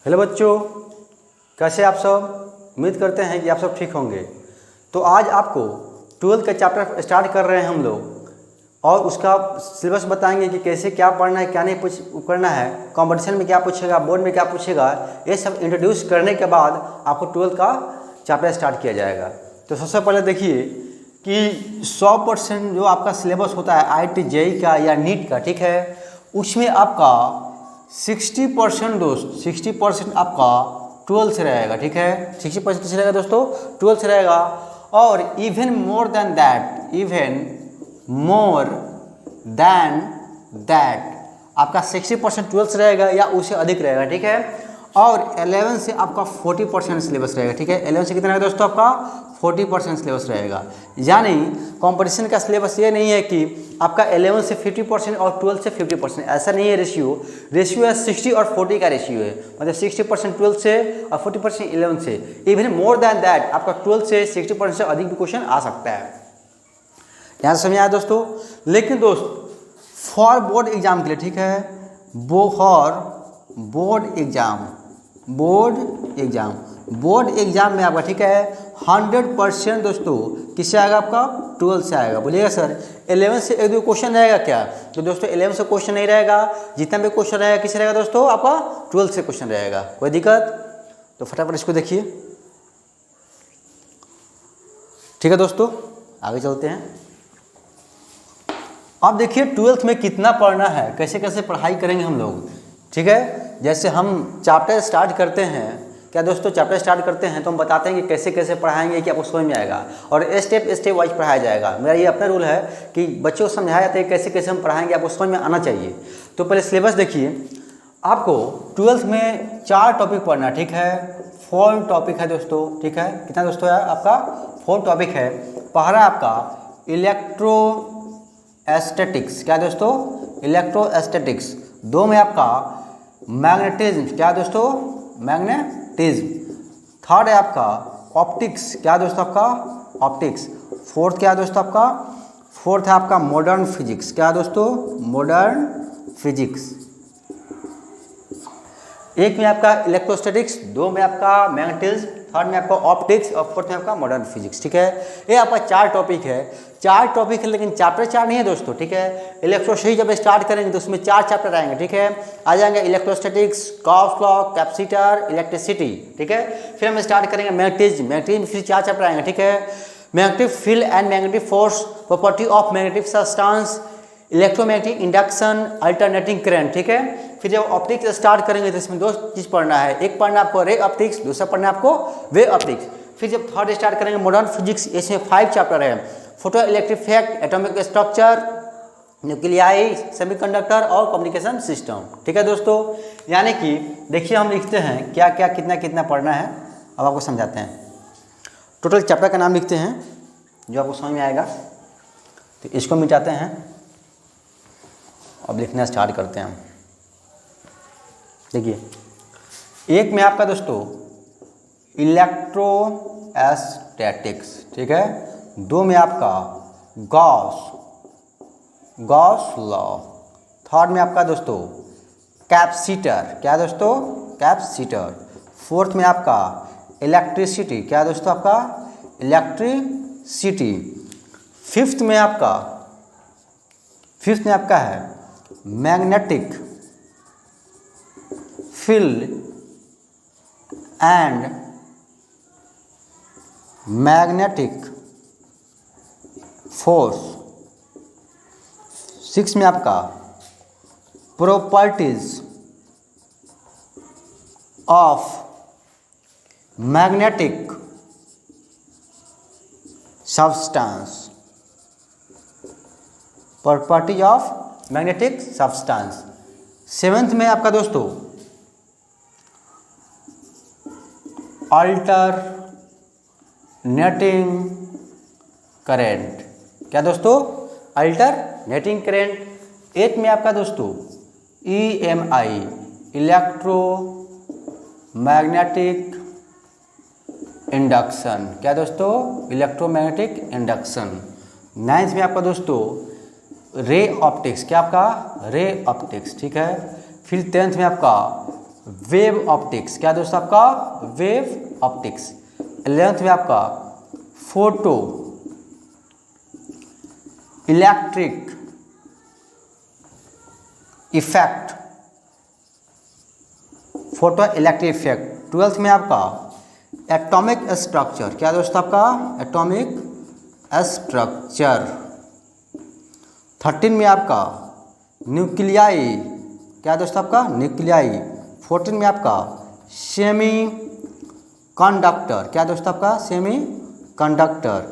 Hello बच्चों, कैसे आप सब। उम्मीद करते हैं कि आप सब ठीक होंगे। तो आज आपको 12th का चैप्टर स्टार्ट कर रहे हैं हम लोग और उसका सिलेबस बताएंगे कि कैसे क्या पढ़ना है, क्या नहीं करना है, कंपटीशन में क्या पूछेगा, बोर्ड में क्या पूछेगा। ये सब इंट्रोड्यूस करने के बाद आपको 12th का चैप्टर स्टार्ट किया जाएगा। तो सबसे पहले देखिए कि 100% जो आपका सिलेबस होता है IIT JEE का या नीट का, ठीक है, उसमें आपका 60% दोस्त 60% आपका 12 से रहेगा, ठीक है। 60% किस रहेगा दोस्तों? 12 से रहेगा। और इवन मोर देन दैट आपका 60% 12 से रहेगा या उससे अधिक रहेगा, ठीक है। और 11 से आपका 40% सिलेबस रहेगा, ठीक है। 11 से कितना रहेगा दोस्तों? आपका 40% सिलेबस रहेगा। यानी कंपटीशन का सिलेबस ये नहीं है कि आपका 11 से 50% और 12 से 50%, ऐसा नहीं है। रेशियो है 60 और 40 का रेशियो है, मतलब 60% 12 से और 40% 11 से। इवन मोर देन दैट आपका 12 से 60% से अधिक भी क्वेश्चन आ सकता है। यहाँ से समझ आया दोस्तों। लेकिन दोस्त फॉर बोर्ड एग्जाम के लिए, ठीक है, बोर्ड एग्जाम में आपका, ठीक है, 100% दोस्तों किससे आएगा? आपका 12 से आएगा। बोलिएगा सर 11 से एक दो क्वेश्चन रहेगा क्या? तो दोस्तों 11 से क्वेश्चन नहीं रहेगा। जितना भी क्वेश्चन रहेगा किससे रहेगा दोस्तों? आपका 12 से क्वेश्चन रहेगा। कोई दिक्कत? तो फटाफट इसको देखिए, ठीक है दोस्तों, आगे चलते हैं। अब देखिए 12th में कितना पढ़ना है, कैसे कैसे पढ़ाई करेंगे हम लोग, ठीक है। जैसे हम चैप्टर स्टार्ट करते हैं, क्या दोस्तों, चैप्टर स्टार्ट करते हैं तो हम बताते हैं कि कैसे कैसे पढ़ाएंगे कि आपको समझ में आएगा और स्टेप वाइज पढ़ाया जाएगा। मेरा ये अपना रूल है कि बच्चों को समझाया जाता है कैसे कैसे हम पढ़ाएंगे, आपको समझ में आना चाहिए। तो पहले सिलेबस देखिए। आपको 12th में 4 टॉपिक पढ़ना, ठीक है। 4 टॉपिक है दोस्तों, ठीक है। कितना दोस्तों है आपका? 4 टॉपिक है। पहला आपका इलेक्ट्रोस्टैटिक्स, क्या दोस्तों? इलेक्ट्रोस्टैटिक्स। 2 में आपका मैग्नेटिज्म, क्या दोस्तों? मैग्नेटिज्म। 3rd है आपका ऑप्टिक्स, क्या दोस्तों? आपका ऑप्टिक्स। 4th क्या दोस्तों? आपका 4th है आपका मॉडर्न फिजिक्स, क्या दोस्तों? Modern physics. 1 में आपका इलेक्ट्रोस्टैटिक्स, 2 में आपका मैग्नेटिज्म, 3rd में आपका ऑप्टिक्स और 4th में आपका मॉडर्न फिजिक्स, ठीक है। ये आपका 4 टॉपिक है। 4 टॉपिक है, लेकिन चैप्टर 4 नहीं है दोस्तों, ठीक है। इलेक्ट्रोस्टैटिक्स जब स्टार्ट करेंगे तो उसमें 4 चैप्टर आएंगे, ठीक है। आ जाएंगे electrostatics, Gauss law, capacitor, electricity, ठीक है। फिर हम स्टार्ट करेंगे मैग्नेटिज्म में फिर 4 चैप्टर आएंगे, ठीक है। Magnetic field and magnetic force, property of magnetic substance, electromagnetic induction, alternating current, ठीक है। फिर जब ऑप्टिक्स स्टार्ट करेंगे तो इसमें 2 चीज़ पढ़ना है। एक पढ़ना आपको रे ऑप्टिक्स, दूसरा पढ़ना आपको वे ऑप्टिक्स। फिर जब 3rd स्टार्ट करेंगे मॉडर्न फिजिक्स, इसमें 5 चैप्टर है। Photo electric effect, atomic structure, nuclei, semiconductor और कम्युनिकेशन सिस्टम, ठीक है दोस्तों। यानी कि देखिए हम लिखते हैं क्या क्या कितना कितना पढ़ना है। अब आपको समझाते हैं। टोटल चैप्टर का नाम लिखते हैं जो आपको समझ में आएगा। तो इसको मिटाते हैं, अब लिखना स्टार्ट करते हैं हम। देखिए 1 में आपका दोस्तों इलेक्ट्रोस्टैटिक्स, ठीक है। 2 में आपका गॉस लॉ। 3rd में आपका दोस्तों कैपेसिटर, क्या दोस्तों? कैपेसिटर। 4th में आपका इलेक्ट्रिसिटी, क्या दोस्तों? आपका इलेक्ट्रिसिटी। 5th में आपका है magnetic field and magnetic force. 6 में आपका properties of magnetic substance, properties of magnetic substance. 7th में आपका दोस्तों अल्टरनेटिंग करंट, क्या दोस्तों? Alternating current. 8th में आपका दोस्तों EMI, इलेक्ट्रोमैग्नेटिक इंडक्शन, क्या दोस्तों? Electromagnetic induction. 9th में आपका दोस्तों रे ऑप्टिक्स, क्या आपका? रे ऑप्टिक्स, ठीक है। फिर 10th में आपका वेव ऑप्टिक्स, क्या दोस्तों आपका वेव ऑप्टिक्स। 11th में आपका photo electric effect, photo electric effect. 12th में आपका एटॉमिक स्ट्रक्चर, क्या दोस्तों आपका एटॉमिक स्ट्रक्चर। 13 में आपका न्यूक्लियाई, क्या दोस्तों आपका न्यूक्लियाई। 14 में आपका सेमी कंडक्टर, क्या दोस्तों आपका सेमी कंडक्टर।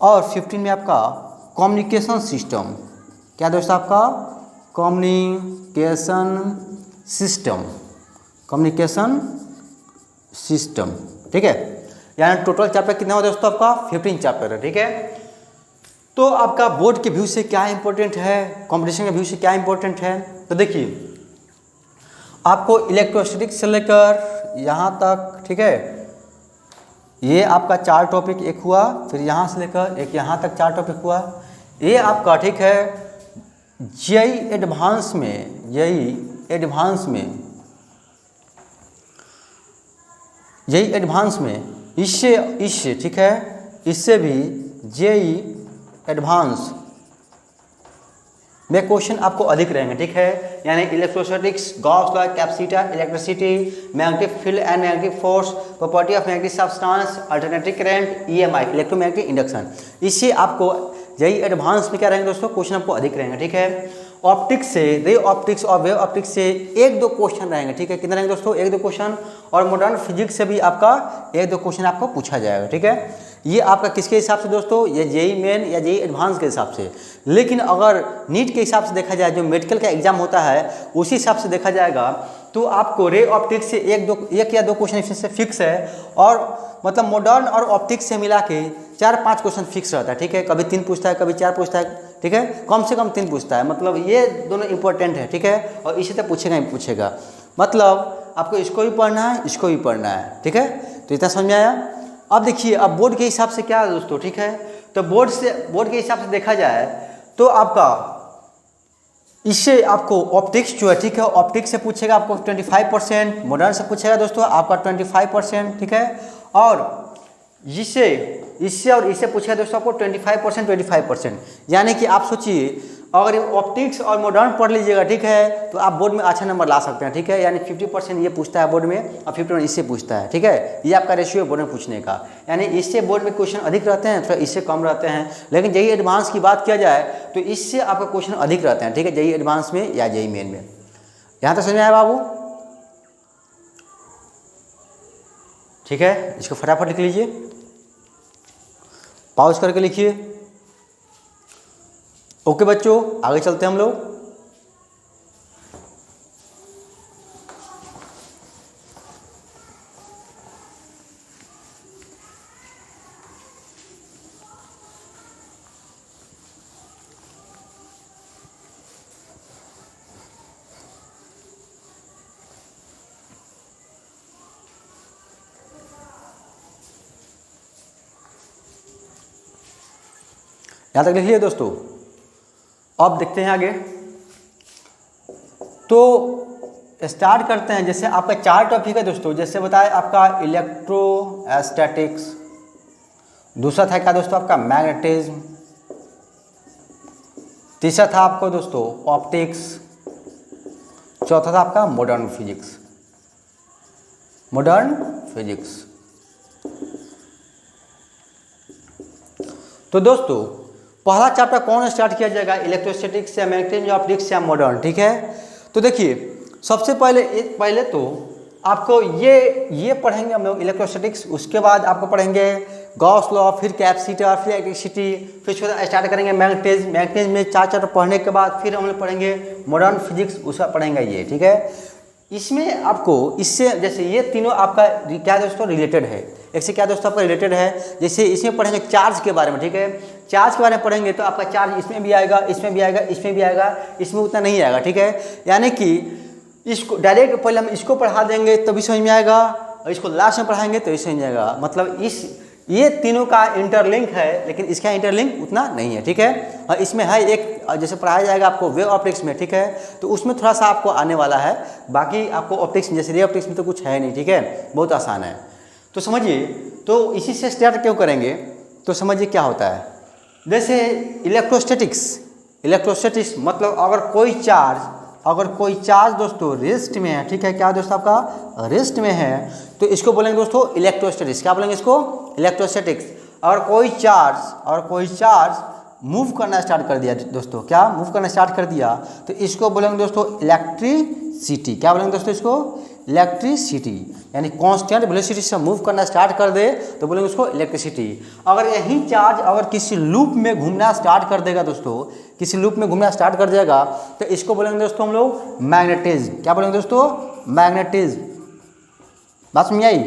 और 15 में आपका कम्युनिकेशन सिस्टम, क्या दोस्तों आपका कम्युनिकेशन सिस्टम, कम्युनिकेशन सिस्टम। ठीक है, यानी टोटल चैप्टर कितना हो दोस्तों आपका 15 चैप्टर है। ठीक है, तो आपका बोर्ड के व्यू से क्या इंपॉर्टेंट है, कंपटीशन के व्यू से क्या इंपॉर्टेंट है, तो देखिए आपको इलेक्ट्रोस्टैटिक्स से लेकर यहाँ तक, ठीक है, ये आपका 4 टॉपिक एक हुआ, फिर यहाँ से लेकर एक यहाँ तक 4 टॉपिक हुआ। ये आपका ठीक है जेई एडवांस में, जेई एडवांस में इससे ठीक है, इससे भी जेई एडवांस में क्वेश्चन आपको अधिक रहेंगे। ठीक है, यानी electrostatics, Gauss law, capacitor, electricity, magnetic field and magnetic force, property of magnetic substance, alternating current, EMI, electromagnetic induction, इससे आपको जेई एडवांस में क्या रहेंगे दोस्तों क्वेश्चन आपको अधिक रहेंगे। ठीक है, ऑप्टिक्स से, रे ऑप्टिक्स और वेव ऑप्टिक्स से 1-2 क्वेश्चन रहेंगे। ठीक है, कितने रहेंगे दोस्तों 1-2 क्वेश्चन। और मॉडर्न फिजिक्स से भी आपका 1-2 क्वेश्चन आपको पूछा जाएगा। ठीक है, ये आपका किसके हिसाब से दोस्तों, ये जेई मेन या जेई एडवांस के हिसाब से। लेकिन अगर नीट के हिसाब से देखा जाए, जो मेडिकल का एग्जाम होता है उसी हिसाब से देखा जाएगा, तो आपको रे ऑप्टिक्स से 1 या 2 क्वेश्चन इससे फिक्स है। और मतलब मॉडर्न और ऑप्टिक्स से मिला के 4-5 क्वेश्चन फिक्स रहता है। ठीक है, कभी 3 पूछता है, कभी 4 पूछता है। ठीक है, कम से कम 3 पूछता है, मतलब ये दोनों इंपॉर्टेंट है। ठीक है, और इसी तरह पूछेगा ही पूछेगा, मतलब आपको इसको भी पढ़ना है, इसको भी पढ़ना है। ठीक है, तो इतना समझ में आया। अब देखिए, अब बोर्ड के हिसाब से क्या है दोस्तों। ठीक है, तो बोर्ड के हिसाब से देखा जाए तो आपका इससे आपको ऑप्टिक्स जो है, ठीक है, ऑप्टिक्स से पूछेगा आपको 25%, मॉडर्न से पूछेगा दोस्तों आपका 25%। ठीक है, और इससे और इससे पूछेगा दोस्तों आपको 25%, यानी कि आप सोचिए अगर ऑप्टिक्स और मॉडर्न पढ़ लीजिएगा, ठीक है, तो आप बोर्ड में अच्छा नंबर ला सकते हैं। ठीक है, यानी 50% ये पूछता है बोर्ड में और 50% इससे पूछता है। ठीक है, ये आपका रेशियो है बोर्ड में पूछने का, यानी इससे बोर्ड में क्वेश्चन अधिक रहते हैं, थोड़ा इससे कम रहते हैं। लेकिन जेई एडवांस की बात किया जाए तो इससे आपका क्वेश्चन अधिक रहते हैं। ठीक है, जेई एडवांस में या जेई मेन में। यहाँ तक समझ में आया बाबू। ठीक है, इसको फटाफट लिख लीजिए, पॉज करके लिखिए। ओके बच्चों, आगे चलते हैं हम लोग। यहाँ तक लिख लिया दोस्तों। अब देखते हैं आगे, तो स्टार्ट करते हैं। जैसे आपका 4 टॉपिक है दोस्तों, जैसे बताए आपका इलेक्ट्रोस्टैटिक्स, दूसरा था क्या दोस्तों आपका मैग्नेटिज्म, तीसरा था आपको दोस्तों ऑप्टिक्स, चौथा था आपका मॉडर्न फिजिक्स। तो दोस्तों पहला चैप्टर कौन स्टार्ट किया जाएगा, इलेक्ट्रोस्टैटिक्स या मैग्नेटिज्म या ऑप्टिक्स या मॉडर्न। ठीक है, तो देखिए सबसे पहले तो आपको ये पढ़ेंगे हम लोग इलेक्ट्रोस्टैटिक्स, उसके बाद आपको पढ़ेंगे गॉस लॉ, फिर कैपेसिटर, फिर इलेक्ट्रिसिटी, फिर उसके बाद स्टार्ट करेंगे मैग्नेटिज्म में 4 चैप्टर पढ़ने के बाद फिर हम लोग पढ़ेंगे मॉडर्न फिजिक्स, उसका पढ़ेंगे ये। ठीक है, इसमें आपको इससे जैसे ये तीनों आपका क्या दोस्तों रिलेटेड है, एक से क्या दोस्तों आपका रिलेटेड है। जैसे इसमें पढ़ेंगे चार्ज के बारे में। ठीक है, चार्ज के बारे में पढ़ेंगे तो आपका चार्ज इसमें भी आएगा, इसमें भी आएगा, इसमें भी आएगा, इसमें उतना नहीं आएगा। ठीक है, यानी कि इसको डायरेक्ट पहले हम इसको पढ़ा देंगे तभी समझ में आएगा, और इसको लास्ट में पढ़ाएंगे तो समझ में आएगा। मतलब ये तीनों का इंटरलिंक है, लेकिन इसका इंटरलिंक उतना नहीं है। ठीक है, और इसमें है एक जैसे पढ़ाया जाएगा आपको वेव ऑप्टिक्स में, ठीक है, तो उसमें थोड़ा सा आपको आने वाला है, बाकी आपको ऑप्टिक्स जैसे रे ऑप्टिक्स में तो कुछ है नहीं, ठीक है, बहुत आसान है। तो समझिए, तो इसी से स्टार्ट क्यों करेंगे, तो समझिए क्या होता है। जैसे इलेक्ट्रोस्टैटिक्स मतलब अगर कोई चार्ज दोस्तों रेस्ट में है, ठीक है, क्या दोस्तों आपका रेस्ट में है, तो इसको बोलेंगे दोस्तों इलेक्ट्रोस्टैटिक्स। क्या बोलेंगे इसको? इलेक्ट्रोस्टैटिक्स। और कोई चार्ज मूव करना स्टार्ट कर दिया दोस्तों, क्या मूव करना स्टार्ट कर दिया, तो इसको बोलेंगे दोस्तों इलेक्ट्रिसिटी। क्या बोलेंगे दोस्तों इसको? इलेक्ट्रिसिटी। यानी कांस्टेंट वेलोसिटी से मूव करना स्टार्ट कर दे तो बोलेंगे उसको इलेक्ट्रिसिटी। अगर यही चार्ज अगर किसी लूप में घूमना स्टार्ट कर देगा दोस्तों, किसी लूप में घूमना स्टार्ट कर जाएगा, तो इसको बोलेंगे दोस्तों हम लोग मैग्नेटिज्म। क्या बोलेंगे दोस्तों? मैग्नेटिज्म। बात समझ आई?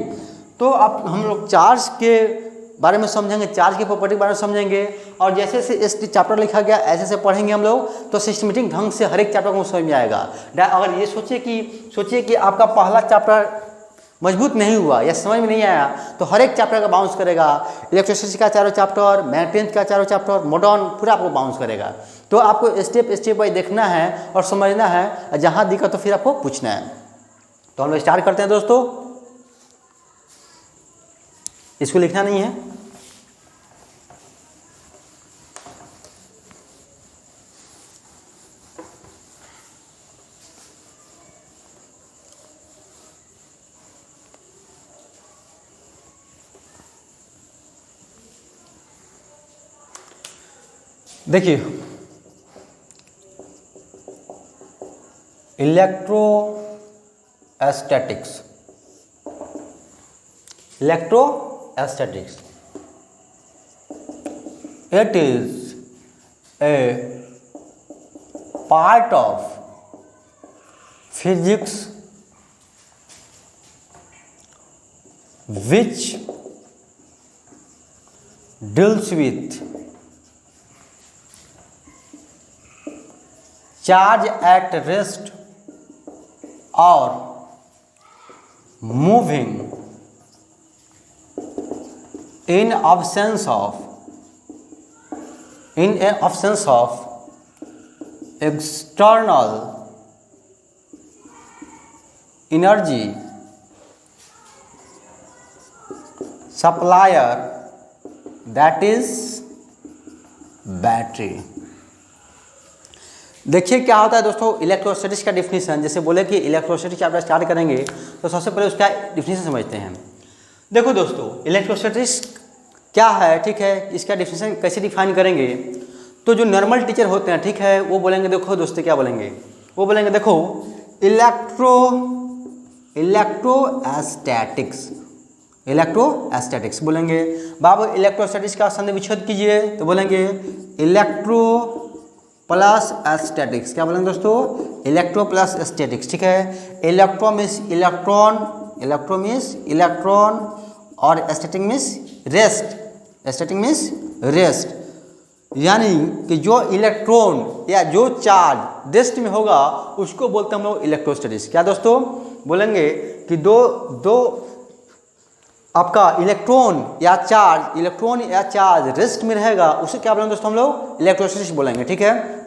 तो अब हम लोग चार्ज के बारे में समझेंगे, चार्ज की प्रॉपर्टी के बारे में समझेंगे, और जैसे जैसे इस चैप्टर लिखा गया ऐसे ऐसे पढ़ेंगे हम लोग, तो सिस्टमेटिक ढंग से हर एक चैप्टर को समझ में आएगा। अगर ये सोचिए कि आपका पहला चैप्टर मजबूत नहीं हुआ या समझ में नहीं आया, तो हर एक चैप्टर का बाउंस करेगा। इलेक्ट्रिसिटी का चारों चैप्टर, मैग्नेटिज्म का चारों चैप्टर, मॉडर्न, पूरा आपको बाउंस करेगा। तो आपको स्टेप बाय देखना है और समझना है, जहाँ दिक्कत तो फिर आपको पूछना है। तो हम लोग स्टार्ट करते हैं दोस्तों। इसको लिखना नहीं है, देखिए electrostatics it is a part of physics which deals with charge at rest or moving in absence of external energy supplier, that is battery. देखिए क्या होता है दोस्तों इलेक्ट्रोस्टैटिक्स का डिफिनीशन। जैसे बोले कि इलेक्ट्रोस्टैटिक्स चैप्टर स्टार्ट करेंगे तो सबसे पहले उसका डिफिनीशन समझते हैं। देखो दोस्तों इलेक्ट्रोस्टैटिक्स क्या है, ठीक है, इसका डिफिनीशन कैसे डिफाइन करेंगे। तो जो नॉर्मल टीचर होते हैं, ठीक है, वो बोलेंगे, देखो दोस्तों क्या बोलेंगे, वो बोलेंगे देखो इलेक्ट्रोस्टैटिक्स बोलेंगे। बाबू इलेक्ट्रोस्टैटिक्स का संधि विच्छेद कीजिए, तो बोलेंगे इलेक्ट्रो प्लस स्टैटिक्स। क्या बोलेंगे दोस्तों? इलेक्ट्रो प्लस स्टैटिक्स, ठीक है। इलेक्ट्रो मीन्स इलेक्ट्रॉन और स्टैटिक मीन्स रेस्ट। यानी कि जो इलेक्ट्रॉन या जो चार्ज रेस्ट में होगा उसको बोलते हैं हम लोग इलेक्ट्रोस्टैटिक्स। क्या दोस्तों बोलेंगे कि दो आपका इलेक्ट्रॉन या चार्ज रेस्ट में रहेगा, उसे क्या बोलेंगे दोस्तों हम लोग इलेक्ट्रोस्टैटिक्स बोलेंगे, ठीक है।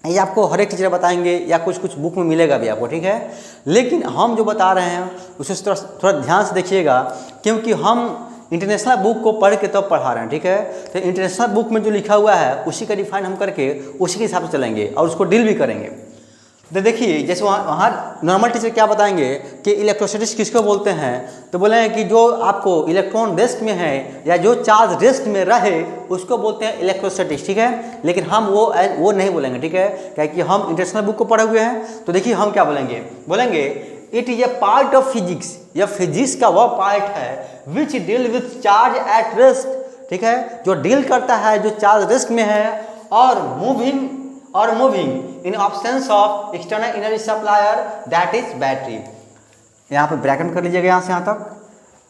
ये आपको हर एक टीचर बताएंगे या कुछ बुक में मिलेगा भी आपको, ठीक है। लेकिन हम जो बता रहे हैं उसे थोड़ा ध्यान से देखिएगा, क्योंकि हम इंटरनेशनल बुक को पढ़ के तब पढ़ा रहे हैं, ठीक है। तो इंटरनेशनल बुक में जो लिखा हुआ है उसी का डिफाइन हम करके उसी के हिसाब से चलेंगे और उसको डील भी करेंगे। तो देखिए जैसे वहाँ नॉर्मल टीचर क्या बताएंगे कि इलेक्ट्रोस्टैटिक्स किसको बोलते हैं, तो बोलेंगे कि जो आपको इलेक्ट्रॉन रेस्ट में है या जो चार्ज रेस्ट में रहे उसको बोलते हैं इलेक्ट्रोस्टैटिक्स, ठीक है। लेकिन हम वो नहीं बोलेंगे, ठीक है, क्योंकि हम इंटरनेशनल बुक को पढ़े हुए हैं। तो देखिए हम क्या बोलेंगे it is a part of physics, यह फिजिक्स का वह पार्ट है which deal with charge at rest, ठीक है, जो डील करता है जो चार्ज रेस्ट में है और moving in absence of external energy supplier, that is battery. यहाँ पे ब्रैकेट कर लीजिएगा, यहाँ से यहाँ तक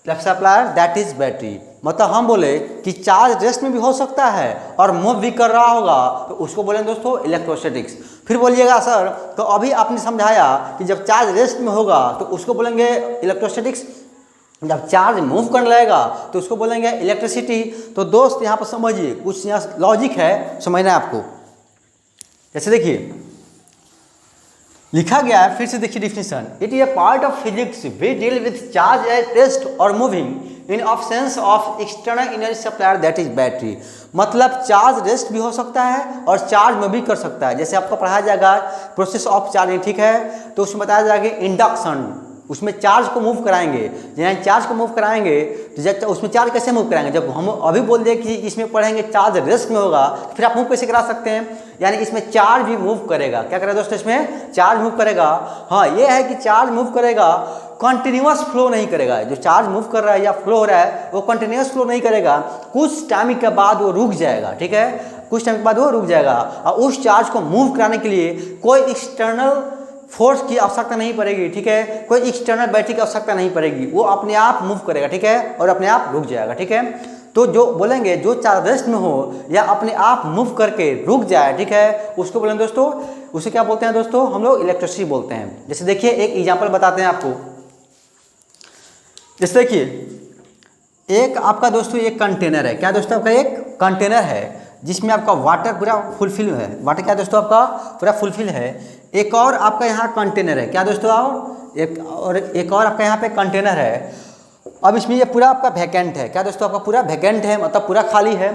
सप्लायर दैट इज बैटरी। मतलब हम बोले कि चार्ज रेस्ट में भी हो सकता है और मूव भी कर रहा होगा, तो उसको बोलेंगे दोस्तों इलेक्ट्रोस्टैटिक्स। फिर बोलिएगा सर तो अभी आपने समझाया कि जब चार्ज रेस्ट में होगा तो उसको बोलेंगे इलेक्ट्रोस्टैटिक्स, जब चार्ज मूव करने लगेगा तो उसको बोलेंगे इलेक्ट्रिसिटी। तो दोस्त यहाँ पर समझिए, कुछ यहाँ लॉजिक है, समझना है आपको। जैसे देखिए लिखा गया है, फिर से देखिए definition, it is a part of physics we deal with charge at rest और moving in absence of external energy supplier that is battery. मतलब चार्ज रेस्ट भी हो सकता है और चार्ज में भी कर सकता है। जैसे आपको पढ़ाया जाएगा प्रोसेस ऑफ चार्जिंग, ठीक है, तो उसमें बताया जाएगा इंडक्शन, उसमें चार्ज को मूव कराएंगे। जब चार्ज को मूव कराएंगे तो जब उसमें चार्ज कैसे मूव कराएंगे, जब हम अभी बोल दें कि इसमें पढ़ेंगे चार्ज रेस्ट में होगा, फिर आप मूव कैसे करा सकते हैं, यानी इसमें चार्ज भी मूव करेगा। क्या करेगा दोस्तों, इसमें चार्ज मूव करेगा। हाँ, ये है कि चार्ज मूव करेगा, कंटिन्यूअस फ्लो नहीं करेगा। जो चार्ज मूव कर रहा है या फ्लो हो रहा है वो कंटिन्यूअस फ्लो नहीं करेगा, कुछ टाइम के बाद वो रुक जाएगा, ठीक है, कुछ टाइम के बाद वो रुक जाएगा। और उस चार्ज को मूव कराने के लिए कोई एक्सटर्नल फोर्स की आवश्यकता नहीं पड़ेगी, ठीक है, कोई एक्सटर्नल बैटरी की आवश्यकता नहीं पड़ेगी, वो अपने आप मूव करेगा, ठीक है, और अपने आप रुक जाएगा, ठीक है। तो जो बोलेंगे जो चार्ज रेस्ट में हो या अपने आप मूव करके रुक जाए, ठीक है, उसको बोलेंगे दोस्तों, उसे क्या बोलते हैं दोस्तों, हम लोग इलेक्ट्रिसिटी बोलते हैं। जैसे देखिए एक एग्जांपल बताते हैं आपको। जैसे देखिए एक आपका दोस्तों एक कंटेनर है, क्या दोस्तों, आपका एक कंटेनर है जिसमें आपका वाटर पूरा फुलफिल है, वाटर क्या दोस्तों आपका पूरा फुलफिल है। एक और आपका यहाँ कंटेनर है, क्या दोस्तों, एक और आपका यहाँ पे कंटेनर है। अब इसमें ये पूरा आपका वैकेंट है, क्या दोस्तों, आपका पूरा वैकेंट है, मतलब पूरा खाली है।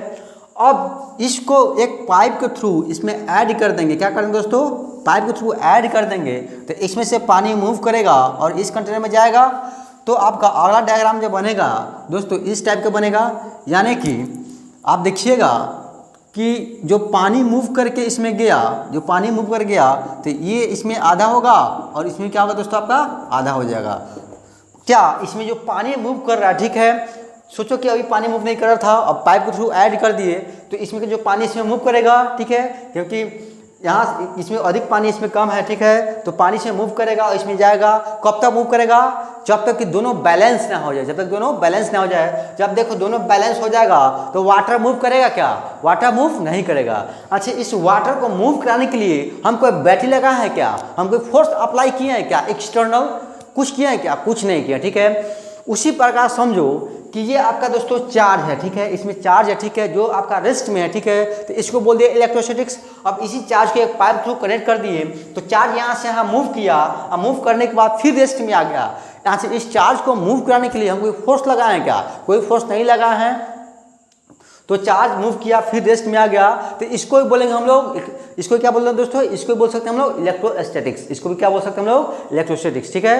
अब इसको एक पाइप के थ्रू इसमें ऐड कर देंगे, क्या करेंगे दोस्तों, पाइप के थ्रू ऐड कर देंगे, तो इसमें से पानी मूव करेगा और इस कंटेनर में जाएगा। तो आपका अगला डायग्राम जो बनेगा दोस्तों इस टाइप का बनेगा, यानी कि आप देखिएगा कि जो पानी मूव करके इसमें गया, जो पानी मूव कर गया, तो ये इसमें आधा होगा और इसमें क्या होगा दोस्तों, आपका आधा हो जाएगा। क्या इसमें जो पानी मूव कर रहा है, ठीक है, सोचो कि अभी पानी मूव नहीं कर रहा था, अब पाइप के थ्रू ऐड कर दिए तो इसमें जो पानी इसमें मूव करेगा, ठीक है, क्योंकि यहाँ इसमें अधिक पानी इसमें कम है, ठीक है, तो पानी से मूव करेगा और इसमें जाएगा। कब तक मूव करेगा, जब तक कि दोनों बैलेंस ना हो जाए, जब तक दोनों बैलेंस ना हो जाए। जब देखो दोनों बैलेंस हो जाएगा तो वाटर मूव करेगा, क्या वाटर मूव नहीं करेगा। अच्छा, इस वाटर को मूव कराने के लिए हम कोई बैटरी लगा है क्या, हम कोई फोर्स अप्लाई किए हैं क्या, एक्सटर्नल कुछ किया है क्या, कुछ नहीं किया, ठीक है। उसी प्रकार समझो कि ये आपका दोस्तों चार्ज है, ठीक है, इसमें चार्ज है, ठीक है, जो आपका रेस्ट में है, ठीक है, तो इसको बोल दिए इलेक्ट्रोस्टैटिक्स। अब इसी चार्ज को एक पाइप थ्रू कनेक्ट कर दिए तो चार्ज यहाँ से यहाँ मूव किया और मूव करने के बाद फिर रेस्ट में आ गया। यहाँ से इस चार्ज को मूव कराने के लिए हम कोई फोर्स लगाए हैं क्या, कोई फोर्स नहीं लगाए हैं, तो चार्ज मूव किया फिर रेस्ट में आ गया। तो इसको भी बोलेंगे हम लोग, इसको क्या बोलते हैं दोस्तों, इसको बोल सकते हैं हम लोग इलेक्ट्रोस्टैटिक्स, इसको भी क्या बोल सकते हैं हम लोग इलेक्ट्रोस्टैटिक्स, ठीक है।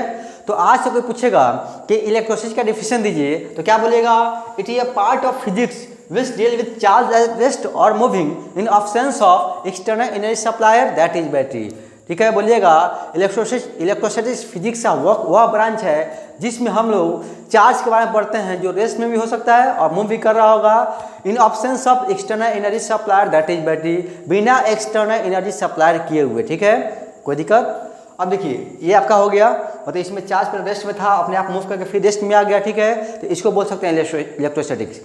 तो आज से कोई पूछेगा कि इलेक्ट्रोस्टैटिक्स का डेफिनेशन दीजिए तो क्या बोलेगा, it is a part of physics which deal with charge at rest or moving in absence of external energy supplier that is battery, ठीक है। बोलिएगा इलेक्ट्रोस्टैटिक्स फिजिक्स का वह ब्रांच है जिसमें हम लोग चार्ज के बारे में पढ़ते हैं जो रेस्ट में भी हो सकता है और मूव भी कर रहा होगा, in absence of external energy supplier that is battery, बिना एक्सटर्नल एनर्जी सप्लायर किए हुए, ठीक है, कोई दिक्कत। अब देखिए ये आपका हो गया, मतलब इसमें चार्ज पर रेस्ट में था, अपने आप मूव करके फिर रेस्ट में आ गया, ठीक है, तो इसको बोल सकते हैं इलेक्ट्रोस्टैटिक्स।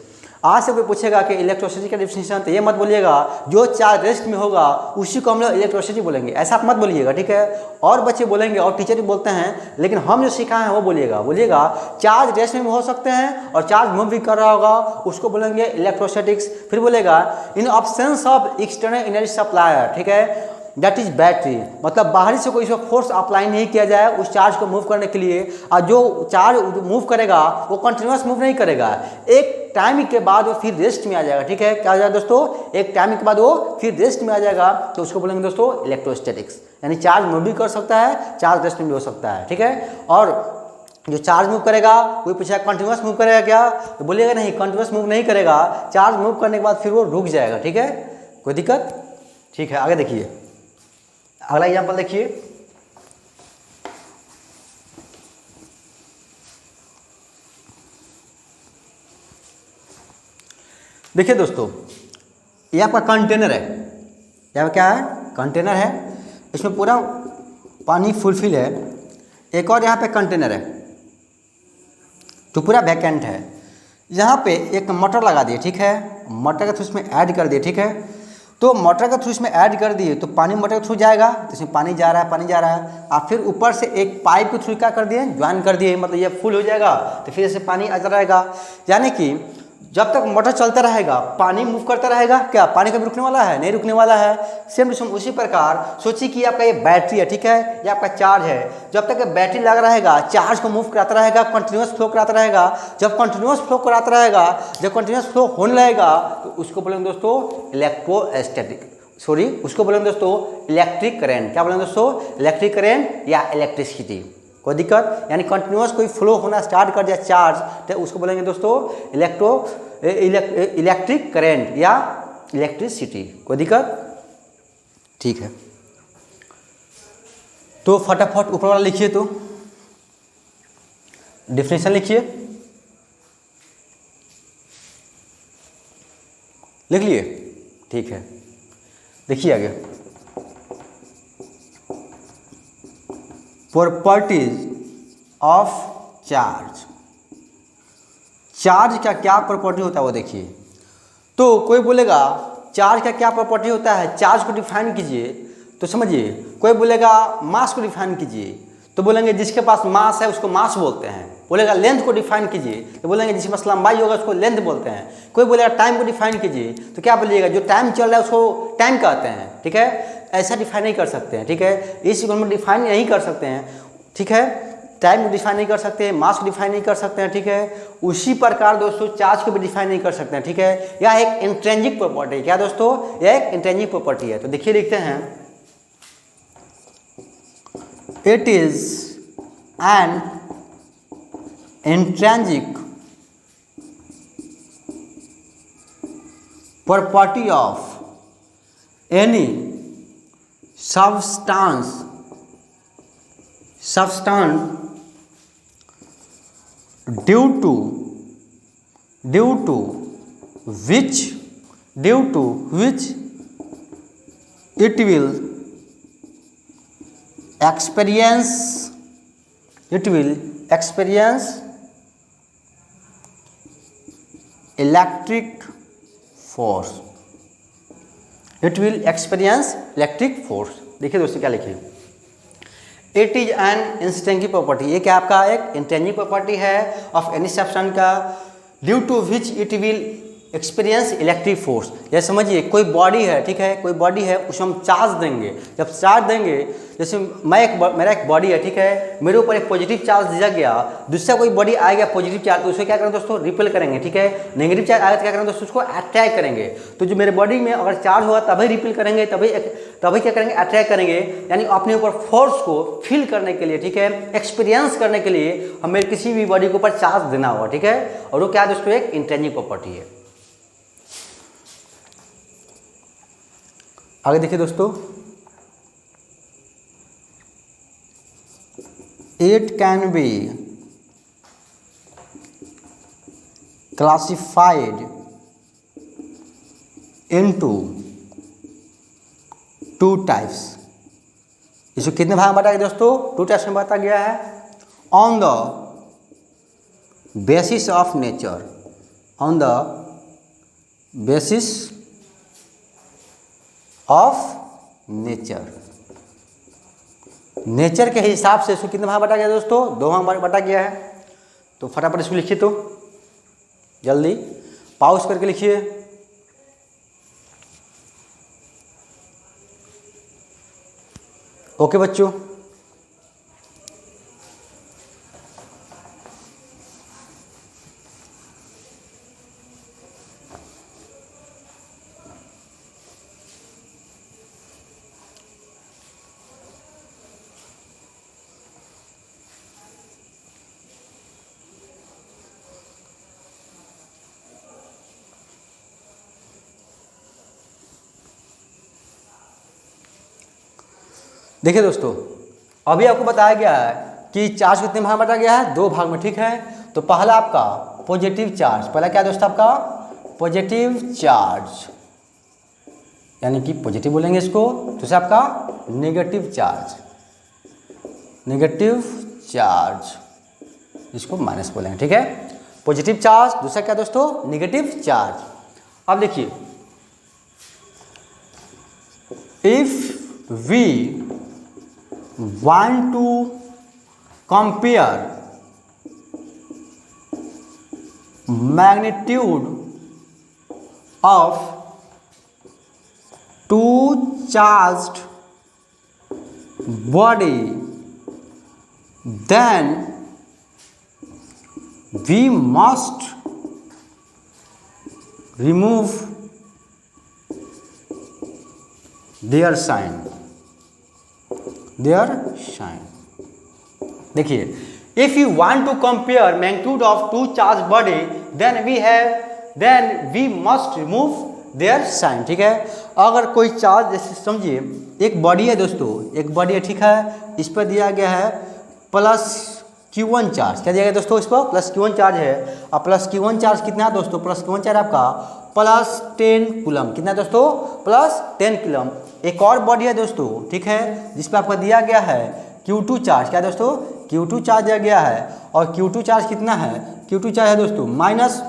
आज से कोई पूछेगा कि इलेक्ट्रोसिटी का डेफिनेशन, तो ये मत बोलिएगा जो चार्ज रेस्ट में होगा उसी को हम लोग इलेक्ट्रोसिटी बोलेंगे, ऐसा आप मत बोलिएगा, ठीक है। और बच्चे बोलेंगे और टीचर भी बोलते हैं, लेकिन हम जो सिखाए हैं वो बोलिएगा चार्ज रेस्ट में भी हो सकते हैं और चार्ज मूव भी कर रहा होगा, उसको बोलेंगे इलेक्ट्रोस्टैटिक्स। फिर बोलेगा in absence of external energy supplier, ठीक है, दैट इज बैटरी, मतलब बाहरी से कोई फोर्स अप्लाई नहीं किया जाए उस चार्ज को मूव करने के लिए, और जो चार्ज मूव करेगा वो कंटिन्यूस मूव नहीं करेगा, एक टाइम के बाद वो फिर रेस्ट में आ जाएगा, ठीक है। क्या हो जाएगा दोस्तों, एक टाइम के बाद वो फिर रेस्ट में आ जाएगा, तो उसको बोलेंगे दोस्तों इलेक्ट्रोस्टैटिक्स, यानी चार्ज मूव भी कर सकता है, चार्ज रेस्ट में भी हो सकता है, ठीक है। और जो चार्ज मूव करेगा, कोई पूछा कंटिन्यूस मूव करेगा क्या, तो बोलिएगा नहीं, कंटिन्यूस मूव नहीं करेगा, चार्ज मूव करने के बाद फिर वो रुक जाएगा, ठीक है, कोई दिक्कत, ठीक है। आगे देखिए, अगला एग्जाम्पल देखिए, देखिए दोस्तों ये आपका कंटेनर है, यहाँ क्या है, कंटेनर है, इसमें पूरा पानी फुलफिल है। एक और यहाँ पे कंटेनर है जो पूरा वैकेंट है, यहाँ पे एक मोटर लगा दिए, ठीक है, मोटर के थ्रू इसमें ऐड कर दिए, ठीक है। तो मोटर के थ्रू इसमें ऐड कर दिए तो पानी मोटर के थ्रू जाएगा, तो इसमें पानी जा रहा है, और फिर ऊपर से एक पाइप के थ्रू क्या कर दिए, ज्वाइन कर दिए, मतलब ये फुल हो जाएगा तो फिर ऐसे पानी आता रहेगा। यानी कि जब तक मोटर चलता रहेगा पानी मूव करता रहेगा, क्या पानी कभी रुकने वाला है? नहीं रुकने वाला है। सेम टू सेम उसी प्रकार सोचिए कि आपका ये बैटरी है, ठीक है, ये आपका चार्ज है। जब तक बैटरी लगा रहेगा चार्ज को मूव कराता रहेगा, कंटिन्यूस फ्लो कराता रहेगा। जब कंटिन्यूस फ्लो कराता रहेगा, जब कंटिन्यूस फ्लो होने लगेगा तो उसको बोलेंगे दोस्तों इलेक्ट्रोस्टैटिक, सॉरी उसको बोलेंगे दोस्तों इलेक्ट्रिक करंट। क्या बोलेंगे दोस्तों? इलेक्ट्रिक करंट या इलेक्ट्रिसिटी। कोई दिक्कत? यानी कंटिन्यूस कोई फ्लो होना स्टार्ट कर दिया चार्ज तो उसको बोलेंगे दोस्तों इलेक्ट्रिक करंट या इलेक्ट्रिसिटी। कोई दिक्कत? ठीक है, तो फटाफट ऊपर वाला लिखिए, तो डिफिनेशन लिखिए, लिख लिए? ठीक है, देखिए आगे। प्रॉपर्टीज ऑफ चार्ज, चार्ज का क्या प्रॉपर्टी होता है वो देखिए। तो कोई बोलेगा चार्ज का क्या प्रॉपर्टी होता है, चार्ज को डिफाइन कीजिए, तो समझिए। कोई बोलेगा मास को डिफाइन कीजिए, तो बोलेंगे जिसके पास मास है उसको मास बोलते हैं। बोलेगा लेंथ को डिफाइन कीजिए, तो बोलेंगे जिसके पास लंबाई होगा उसको लेंथ बोलते हैं। कोई बोलेगा टाइम को डिफाइन कीजिए, तो क्या बोलिएगा जो टाइम चल रहा है उसको टाइम कहते हैं, ठीक है। ऐसा डिफाइन नहीं कर सकते हैं, ठीक है, इस को हम डिफाइन नहीं कर सकते हैं, ठीक है। टाइम को डिफाइन नहीं कर सकते, मास को डिफाइन नहीं कर सकते हैं, ठीक है। उसी प्रकार दोस्तों चार्ज को भी डिफाइन नहीं कर सकते हैं, ठीक है। यह एक इंट्रिंसिक प्रॉपर्टी है। क्या दोस्तों? यह एक इंट्रिंसिक प्रॉपर्टी है। तो देखिए लिखते हैं, it is an intrinsic property of any substance due to which it will experience electric force। It will experience electric force. देखिए दोस्तों क्या लिखिए, it is an intensive property. ये क्या आपका एक इंटेंजिव प्रॉपर्टी है ऑफ एनी सब्सटेंस का, due to which it will experience electric force. जैसे समझिए कोई बॉडी है, ठीक है, कोई बॉडी है, उसे हम चार्ज देंगे। जब चार्ज देंगे, जैसे मेरा एक बॉडी है, ठीक है, मेरे ऊपर एक पॉजिटिव चार्ज दिया गया, दूसरा कोई बॉडी आएगा पॉजिटिव चार्ज, तो उसे क्या करेंगे दोस्तों? रिपेल करेंगे, ठीक है। नेगेटिव चार्ज आएगा तो क्या करेंगे दोस्तों? उसको अट्रैक्ट करेंगे। तो जो मेरे बॉडी में अगर चार्ज हुआ तभी रिपेल करेंगे, तभी क्या करेंगे? अट्रैक्ट करेंगे। यानी अपने ऊपर फोर्स को फील करने के लिए, ठीक है, एक्सपीरियंस करने के लिए हमें किसी भी बॉडी के ऊपर चार्ज देना होगा, ठीक है। और वो क्या दोस्तों? एक इंट्रिंसिक प्रॉपर्टी है। आगे देखिए दोस्तों, it can be classified into two types. इसको कितने भाग में बांटा गया दोस्तों? टू टाइप्स में बांटा गया है। On the basis of nature, on the basis of nature, nature के हिसाब से इसको कितने भाग बांटा गया दोस्तों? दो भाग बांटा गया है। तो फटाफट इसको लिखिए, तो जल्दी पॉज करके लिखिए। ओके बच्चों, देखिए दोस्तों, अभी आपको बताया गया है कि चार्ज कितने भाग में बांटा गया है? दो भाग में, ठीक है। तो पहला आपका पॉजिटिव चार्ज, पहला क्या दोस्तों? आपका पॉजिटिव चार्ज, यानी कि पॉजिटिव बोलेंगे इसको। दूसरा आपका नेगेटिव चार्ज, नेगेटिव चार्ज, इसको माइनस बोलेंगे, ठीक है। पॉजिटिव चार्ज, दूसरा क्या दोस्तों? Negative charge. अब देखिए, if we want to compare magnitude of two charged body then we must remove their sign. देखिए, if you want to compare magnitude of two charge body then we must remove their sign. ठीक है, अगर कोई charge, जैसे समझिए एक body है दोस्तों, एक बॉडी है, ठीक है, इस पर दिया गया है प्लस Q1 चार्ज। क्या दिया गया दोस्तों, इस पर प्लस Q1 चार्ज है। और प्लस Q1 चार्ज कितना है दोस्तों, प्लस Q1 चार्ज आपका प्लस 10 कूलम। कितना है दोस्तों, प्लस 10 कूलम। एक और बॉडी है दोस्तों, ठीक है, जिस पर आपका दिया गया है Q2 चार्ज। क्या दोस्तों, Q2 चार्ज दिया गया है, और Q2 चार्ज कितना है, Q2 चार्ज है दोस्तों माइनस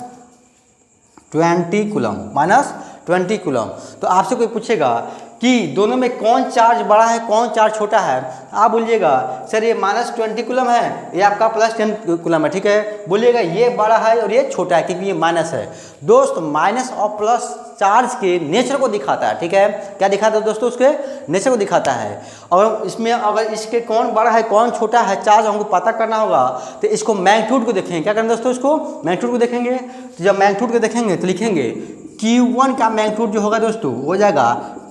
20 कूलम, माइनस 20 कूलम। तो आपसे कोई पूछेगा कि दोनों में कौन चार्ज बड़ा है, कौन चार्ज छोटा है, आप बोलिएगा सर ये माइनस 20 कूलम है, ये आपका प्लस 10 कूलम है। ठीक है, बोलिएगा ये बड़ा है और ये छोटा है, क्योंकि ये माइनस है। दोस्त, माइनस और प्लस चार्ज के नेचर को दिखाता है। ठीक है, क्या दिखाता है दोस्तों, उसके नेचर को दिखाता है। और इसमें अगर इसके कौन बड़ा है कौन छोटा है चार्ज हमको पता करना होगा, तो इसको मैग्नीट्यूड को देखेंगे। क्या करेंगे दोस्तों, इसको मैग्नीट्यूड को देखेंगे। तो जब मैग्नीट्यूड को देखेंगे तो लिखेंगे Q1 का मैग्नीट्यूड जो होगा दोस्तों हो जाएगा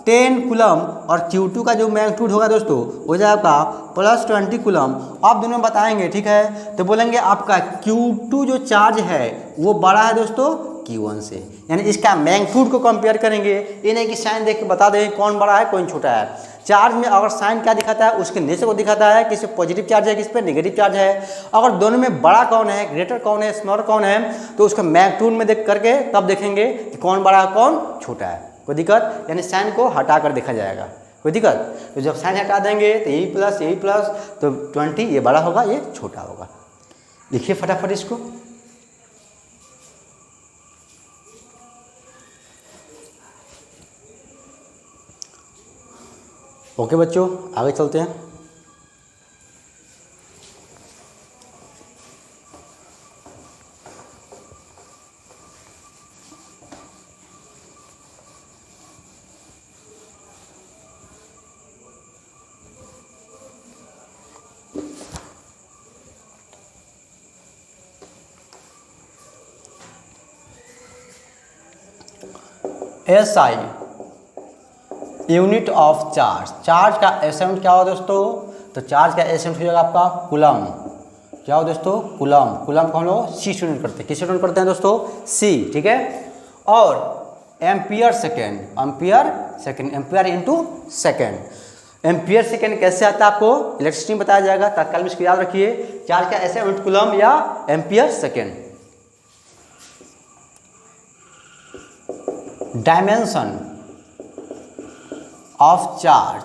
10 कूलम, और Q2 का जो मैग्नीट्यूड होगा दोस्तों हो जाएगा प्लस 20 कूलम। आप दोनों बताएंगे, ठीक है, तो बोलेंगे आपका Q2 जो चार्ज है वो बड़ा है दोस्तों Q1 से, यानी इसका मैग्नीट्यूड को कंपेयर करेंगे। ये नहीं कि साइन देख के बता दें कौन बड़ा है कौन छोटा है। चार्ज में अगर साइन क्या दिखाता है, उसके नेचर को दिखाता है, किस पे पॉजिटिव चार्ज है, किस पे नेगेटिव चार्ज है। अगर दोनों में बड़ा कौन है, ग्रेटर कौन है, स्मॉलर कौन है, तो उसका मैग्नीट्यूड में देख करके तब देखेंगे कि कौन बड़ा है कौन छोटा है। कोई दिक्कत, यानी साइन को हटा कर देखा जाएगा। कोई दिक्कत, तो जब साइन हटा देंगे तो यही प्लस तो 20, ये बड़ा होगा ये छोटा होगा। लिखिए फटाफट इसको। ओके बच्चों, आगे चलते हैं। SI unit of charge. Charge का एसआई यूनिट क्या होगा दोस्तों, तो चार्ज का एसआई यूनिट हो जाएगा आपका कूलम। क्या हो दोस्तों, कूलम। कूलम को हम लोग C से यूनिट करते हैं। किससे यूनिट करते हैं दोस्तों, C। ठीक है, और ampere second, ampere into second. Ampere second कैसे आता है आपको इलेक्ट्रिसिटी में बताया जाएगा, तत्काल में इसको याद रखिए। चार्ज का एसआई यूनिट कूलम या ampere second. Dimension of charge.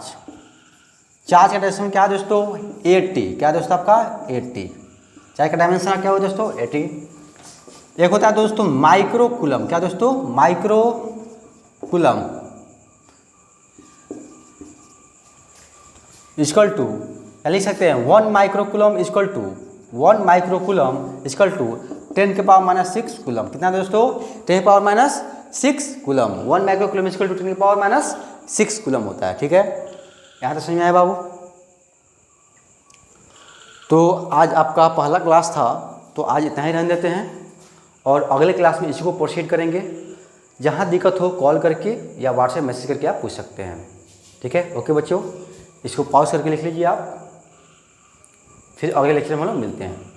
Charge का डायमेंशन क्या है दोस्तों, 80। क्या है दोस्तों आपका 80। चार्ज का डायमेंशन क्या हो दोस्तों 80। एक होता है दोस्तों माइक्रो कूलम। क्या दोस्तों, माइक्रो कूलम इक्वल टू, लिख सकते हैं 1 micro coulomb equal to 1 micro coulomb equal to 10 के पावर माइनस 6 कूलम। कितना दोस्तों, 10 के power minus 6 coulomb. 1 micro coulomb equal to 10 के पावर माइनस 6 कूलम होता है। ठीक है, यहाँ तक समझ में आया बाबू। तो आज आपका पहला क्लास था, तो आज इतना ही रहने देते हैं, और अगले क्लास में इसी को प्रोसीड करेंगे। जहाँ दिक्कत हो कॉल करके या व्हाट्सएप मैसेज करके आप पूछ सकते हैं। ठीक है, ओके बच्चों, इसको पॉज करके लिख लीजिए आप, फिर अगले लेक्चर में हम लोग मिलते हैं।